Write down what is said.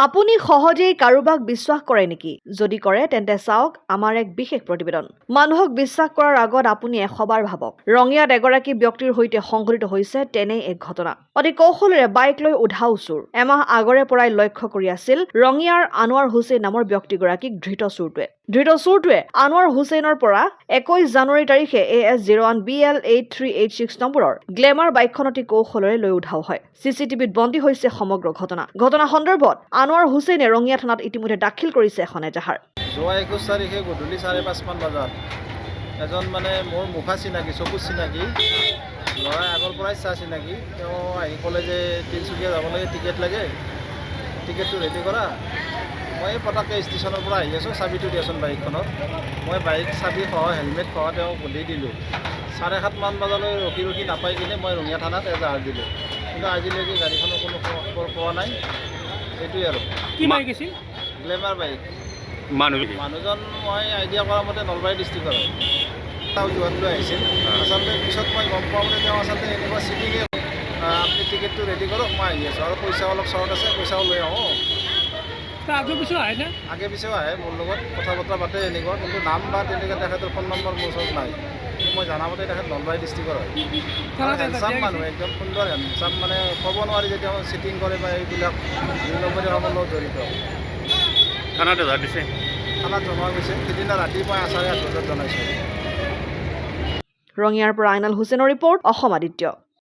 আপুনি সহজেই কাৰোবাক বিশ্বাস কৰে নেকি? যদি কৰে তেন্তে চাওক আমাৰ এক বিশেষ প্ৰতিবেদন। মানুহক বিশ্বাস কৰাৰ আগত আপুনি 100 বাৰ ভাবক। ৰঙিয়াত এগৰাকী ব্যক্তিৰ সৈতে সংঘটিত হৈছে তেনে এক ঘটনা। অতি কৌশলেৰে বাইক লৈ উধাও চোৰ। এমাহ আগৰে পৰাই লক্ষ্য কৰি আছিল ৰঙিয়াৰ আনোৱাৰ হুছেইন নামৰ ব্যক্তিগৰাকীক ধৃত চোৰটোৱে আনোৱাৰ হুছেইনৰ পৰা 21 জানুৱাৰী তাৰিখে AS01BL8386 নম্বৰৰ গ্লেমাৰ বাইকখন অতি কৌশলেৰে লৈ উধাও হয়। চিচিটিভিত বন্দী হৈছে সমগ্ৰ ঘটনা সন্দৰ্ভত আনোৱাৰ হুছেইনে ৰঙিয়া থানাত ইতিমধ্যে দাখিল কৰিছে এখন এজাহাৰ। যোৱা 21 তাৰিখে গধূলি 5:30 মান বজাত এজন মোৰ মুখা চিনাকি, চকু চিনাকি ল'ৰাই আগৰ পৰাই চিনাকি, তেওঁ আহি ক'লে যে তিনিচুকীয়া যাব লাগে, টিকেট লাগে, টিকেটটো ৰেডি কৰা। মই পটককৈ ষ্টেচনৰ পৰা আহি আছোঁ, চাবিটো দিয়াচোন বাইকখনত। মই বাইক চাবি সহ হেলমেট সহ তেওঁক দি দিলোঁ। 7:30 মান বজালৈ ৰখি নাপাই কিনে মই ৰঙিয়া থানাত এজাহাৰ দিলোঁ, কিন্তু আজিলৈকে গাড়ীখনৰ কোনো খবৰ পোৱা নাই। সেইটোৱে আৰু। কি বাইক আছিল? Glamour bike. মানুহজন মই আইডিয়া কৰা মতে নলবাৰী ডিষ্ট্ৰিক্টৰ তেওঁ যোৱাত লৈ আহিছিল। আচলতে পিছত মই গম পাওঁ যে তেওঁ আচলতে এনেকুৱা চিটিঙে আপুনি টিকেটটো ৰেডি কৰক, মই আহি আছোঁ, আৰু পইচা অলপ শ্বৰ্ট আছে, পইচাও লৈ আহোঁ। আগে পিছেও আহেনে? আগে পিছেও আহে, মোৰ লগত কথা বতৰা পাতে এনেকুৱা, কিন্তু নাম বা তেনেকৈ তেখেতৰ ফোন নম্বৰ মোৰ ওচৰত নাই। মই জনামতে তেখেত নলবাৰী ডিষ্ট্ৰিক্টৰ হয়। হেণ্ডচাম মানুহ, একদম সুন্দৰ হেণ্ডচাম, ক'ব নোৱাৰি যে তেওঁ চিটিং কৰে বা এইবিলাক দুৰ্নীতিৰ লগত জড়িত। থানাত এজাহাৰ দিছে? থানাত জমা গৈছে। সিদিনা ৰাতি মই 8:30 বজাত জনাইছোঁ। ৰঙিয়াৰ পৰা আইনাল হুছেইনৰ ৰিপৰ্ট, অসম আদিত্য।